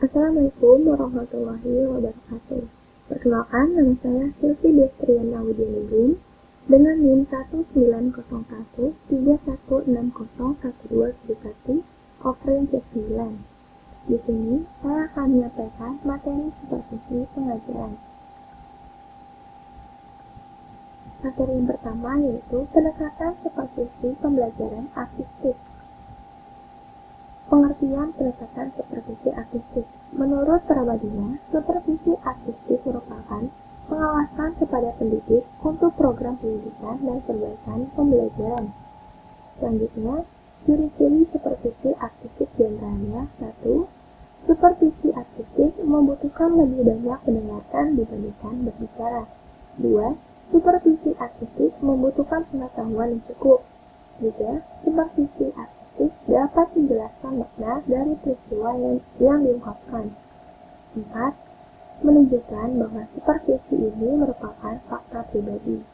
Assalamualaikum warahmatullahi wabarakatuh. Perkenalkan, nama saya Silvi Destriana Widianingrum dengan NIM 190131601271 offering C9. Di sini saya akan menyampaikan materi supervisi pengajaran. Materi yang pertama yaitu pendekatan supervisi pembelajaran artistik. Pengertian pendekatan supervisi artistik. Menurut Prabadiya, supervisi artistik merupakan pengawasan kepada pendidik untuk program pendidikan dan perbaikan pembelajaran. Selanjutnya, ciri-ciri supervisi artistik diantaranya 1. Supervisi artistik membutuhkan lebih banyak mendengarkan dibandingkan berbicara. 2. Supervisi artistik membutuhkan pengetahuan yang cukup. 3. Supervisi artistik dapat menjelaskan makna dari peristiwa yang diungkapkan. 4. Menunjukkan bahwa supervisi ini merupakan fakta pribadi.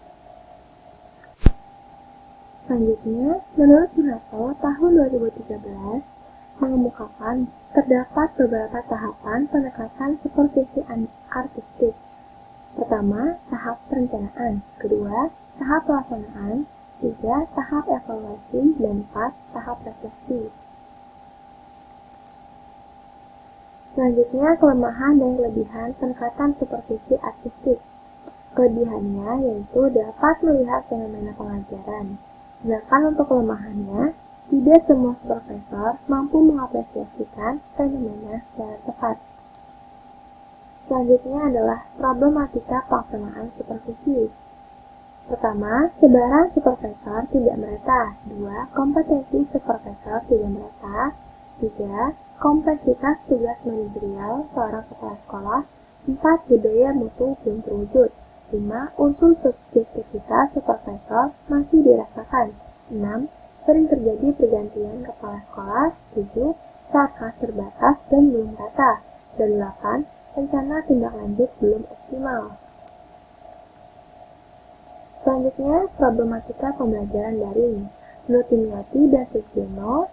Selanjutnya, menurut Sunarto tahun 2013 mengemukakan terdapat beberapa tahapan pendekatan supervisi artistik. Pertama, tahap perencanaan. Kedua, tahap pelaksanaan. 3. Tahap evaluasi, dan 4. Tahap refleksi. Selanjutnya, kelemahan dan kelebihan pendekatan supervisi artistik. Kelebihannya yaitu dapat melihat fenomena pengajaran, sedangkan untuk kelemahannya, tidak semua supervisor mampu mengapresiasikan fenomena secara tepat. Selanjutnya adalah problematika pelaksanaan supervisi. Pertama, sebaran supervisor tidak merata. 2. Kompetensi supervisor tidak merata. 3. Kompleksitas tugas manajerial seorang kepala sekolah. 4. Budaya mutu belum terwujud. 5. Unsur subjektivitas supervisor masih dirasakan. 6. Sering terjadi pergantian kepala sekolah. 7. Saat kelas terbatas dan belum rata. Dan 8. Rencana tindak lanjut belum optimal. Selanjutnya, problematika pembelajaran daring. Menurut Dimyati dan Susdiono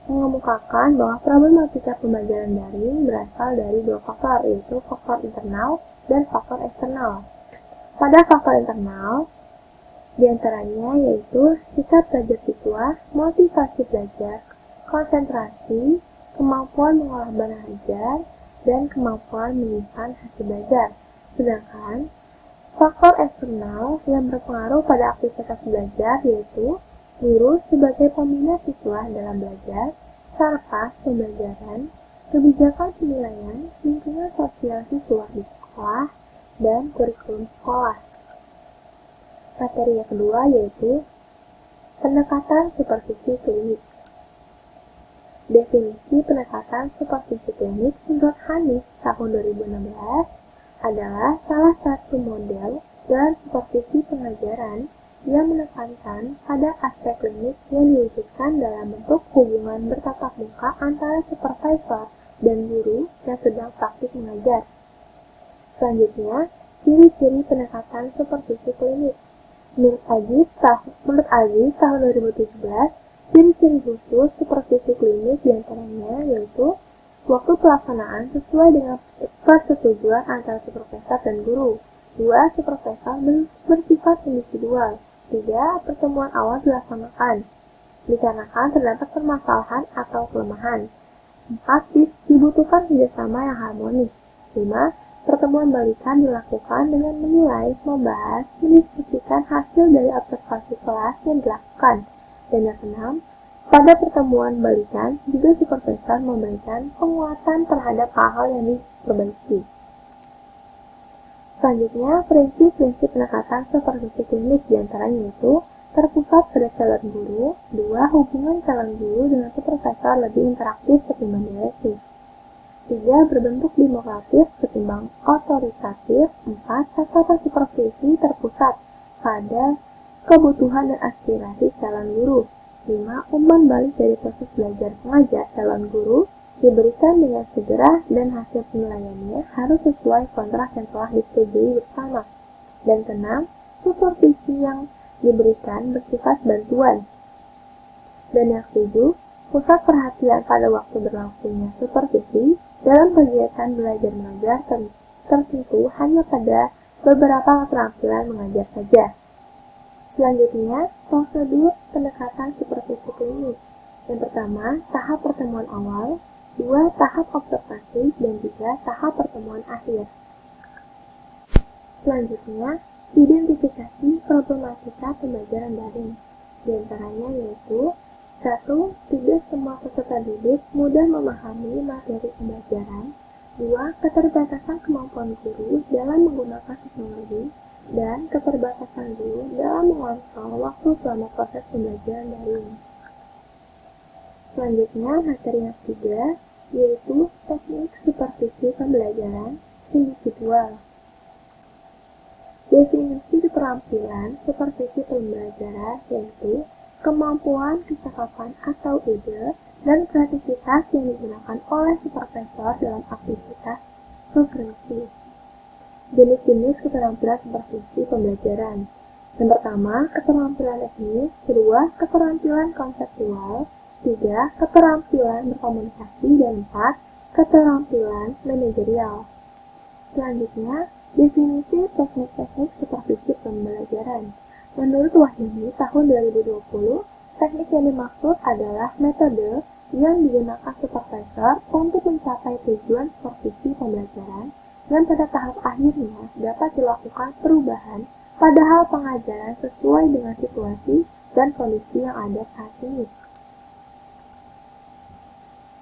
mengemukakan bahwa problematika pembelajaran daring berasal dari dua faktor, yaitu faktor internal dan faktor eksternal. Pada faktor internal, diantaranya yaitu sikap belajar siswa, motivasi belajar, konsentrasi, kemampuan mengolah bahan ajar, dan kemampuan menyimpan hasil belajar. Sedangkan faktor eksternal yang berpengaruh pada aktivitas belajar yaitu guru sebagai pembina siswa dalam belajar, sarkas pembelajaran, kebijakan penilaian, lingkungan sosial siswa di sekolah, dan kurikulum sekolah. Materi yang kedua yaitu pendekatan supervisi klinik. Definisi pendekatan supervisi klinik menurut Hanif tahun 2016 adalah salah satu model dalam supervisi pengajaran yang menekankan pada aspek klinik yang diwujudkan dalam bentuk hubungan bertatap muka antara supervisor dan guru yang sedang praktik mengajar. Selanjutnya, ciri-ciri pendekatan supervisi klinik. Menurut Aziz tahun 2017, ciri-ciri khusus supervisi klinik diantaranya yaitu waktu pelaksanaan sesuai dengan persetujuan antara supervisor dan guru. 2. Supervisor bersifat individual. 3. Pertemuan awal dilaksanakan dikarenakan terdapat permasalahan atau kelemahan. 4. Dibutuhkan kerjasama yang harmonis. 5. Pertemuan balikan dilakukan dengan menilai, membahas, mendiskusikan hasil dari observasi kelas yang dilakukan. Dan yang keenam, pada pertemuan balikan, juga supervisor memberikan penguatan terhadap hal-hal yang diperbaiki. Selanjutnya, prinsip-prinsip pendekatan supervisi klinik diantaranya yaitu terpusat pada calon guru. 2. Hubungan calon guru dengan supervisor lebih interaktif ketimbang direktif. 3. Berbentuk demokratif ketimbang otoritatif. 4. Sasaran supervisi terpusat pada kebutuhan dan aspirasi calon guru. 5. Umpan balik dari proses belajar mengajar calon guru diberikan dengan segera dan hasil penilaiannya harus sesuai kontrak yang telah disetujui bersama. Dan 6. Supervisi yang diberikan bersifat bantuan. Dan yang 7. Pusat perhatian pada waktu berlangsungnya supervisi dalam kegiatan belajar mengajar tertentu hanya pada beberapa keterampilan mengajar saja. Selanjutnya, prosedur pendekatan supervisi klinik. Yang pertama, tahap pertemuan awal, 2. Tahap observasi, dan 3. Tahap pertemuan akhir. Selanjutnya, identifikasi problematika pembelajaran daring. Di antaranya yaitu 1. Tidak semua peserta didik mudah memahami materi pembelajaran. 2. Keterbatasan kemampuan guru dalam menggunakan teknologi dan keterbatasan guru dalam mengontrol waktu selama proses pembelajaran daring. Selanjutnya, materi yang ketiga yaitu teknik supervisi pembelajaran individual. Definisi keterampilan supervisi pembelajaran yaitu kemampuan, kecakapan atau ide, dan kreativitas yang digunakan oleh supervisor dalam aktivitas supervisi. Jenis-jenis keterampilan supervisi pembelajaran. Yang pertama, keterampilan teknis, kedua, keterampilan konseptual, 3. Keterampilan berkomunikasi, dan 4. Keterampilan manajerial. Selanjutnya, definisi teknik-teknik supervisi pembelajaran. Menurut Wahyuni tahun 2020, teknik yang dimaksud adalah metode yang digunakan supervisor untuk mencapai tujuan supervisi pembelajaran dan pada tahap akhirnya dapat dilakukan perubahan pada hal pengajaran sesuai dengan situasi dan kondisi yang ada saat ini.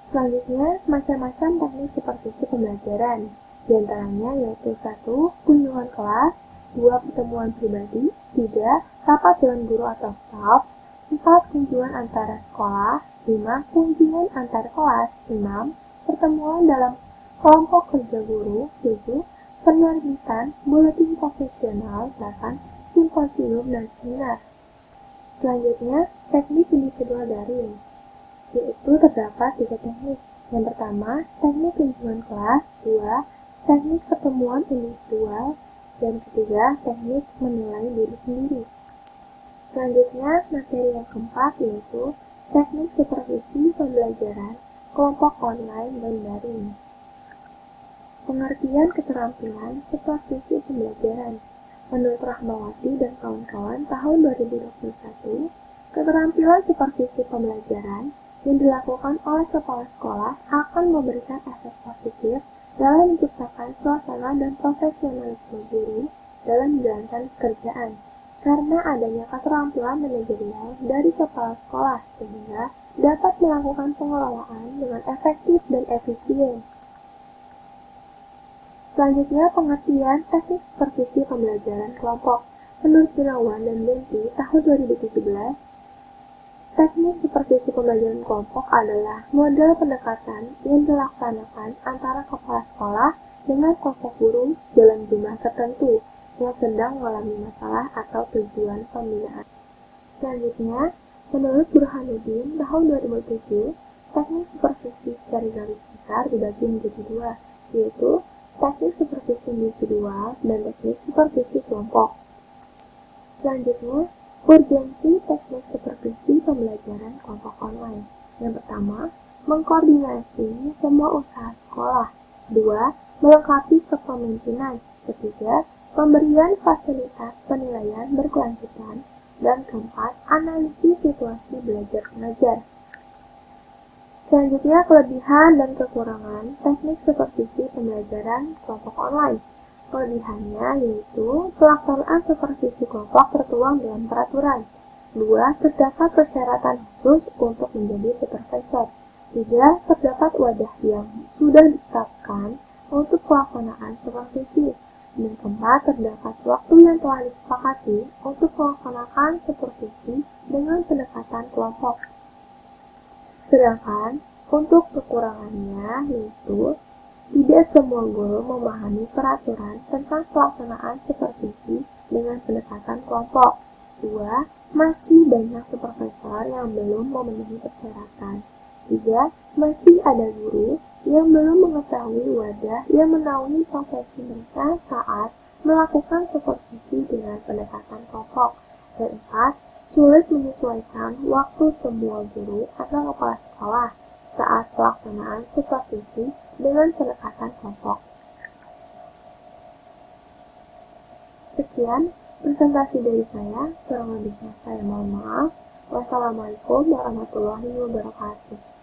Selanjutnya, macam-macam teknik supervisi pembelajaran. Di antaranya yaitu 1. Kunjungan kelas, 2. Pertemuan pribadi, 3. Rapat dengan guru atau staf, 4. Kunjungan antara sekolah, 5. Kunjungan antar kelas, 6. Pertemuan dalam kelompok kerja guru, 7. Penerbitan buletin profesional, 8. Simposium dan seminar. Selanjutnya, teknik individual daring, yaitu terdapat 3 teknik. Yang pertama, teknik kunjungan kelas, 2. Teknik pertemuan individual, dan ketiga, teknik menilai diri sendiri. Selanjutnya, materi yang keempat yaitu teknik supervisi pembelajaran, kelompok online dan daring. Pengertian keterampilan supervisi pembelajaran. Menurut Rahmawati dan kawan-kawan tahun 2021, keterampilan supervisi pembelajaran yang dilakukan oleh kepala sekolah akan memberikan efek positif dalam menciptakan suasana dan profesionalisme guru dalam menjalankan pekerjaan, karena adanya keterampilan manajerial dari kepala sekolah sehingga dapat melakukan pengelolaan dengan efektif dan efisien. Selanjutnya, pengertian teknik supervisi pembelajaran kelompok. Menurut Gunawan dan Benti tahun 2017, teknik supervisi pembelajaran kelompok adalah model pendekatan yang dilaksanakan antara kepala sekolah dengan kelompok guru dalam jumlah tertentu yang sedang mengalami masalah atau tujuan pembinaan. Selanjutnya, menurut Burhanuddin tahun 2007, teknik supervisi secara garis besar dibagi menjadi 2, yaitu teknik supervisi individual dan teknik supervisi kelompok. Selanjutnya, urgensi teknik supervisi pembelajaran kelompok online. Yang pertama, mengkoordinasi semua usaha sekolah. 2. Melengkapi kepemimpinan. Ketiga, pemberian fasilitas penilaian berkelanjutan. Dan keempat, analisis situasi belajar mengajar. Selanjutnya, kelebihan dan kekurangan teknik supervisi pembelajaran kelompok online. Kelebihannya yaitu pelaksanaan supervisi kelompok tertuang dalam peraturan. 2. Terdapat persyaratan khusus untuk menjadi supervisor. 3. Terdapat wadah yang sudah ditetapkan untuk pelaksanaan supervisi. Dan keempat, terdapat waktu yang telah disepakati untuk melaksanakan supervisi dengan pendekatan kelompok. Sedangkan untuk kekurangannya yaitu tidak semua guru memahami peraturan tentang pelaksanaan supervisi dengan pendekatan kelompok. 2. Masih banyak supervisor yang belum memenuhi persyaratan. 3. Masih ada guru yang belum mengetahui wadah yang menaungi profesi mereka saat melakukan supervisi dengan pendekatan kelompok. Dan 4. Sulit menyesuaikan waktu semua guru atau kepala sekolah saat pelaksanaan supervisi dengan pendekatan kelompok. Sekian presentasi dari saya, kurang lebihnya saya mohon maaf. Wassalamualaikum warahmatullahi wabarakatuh.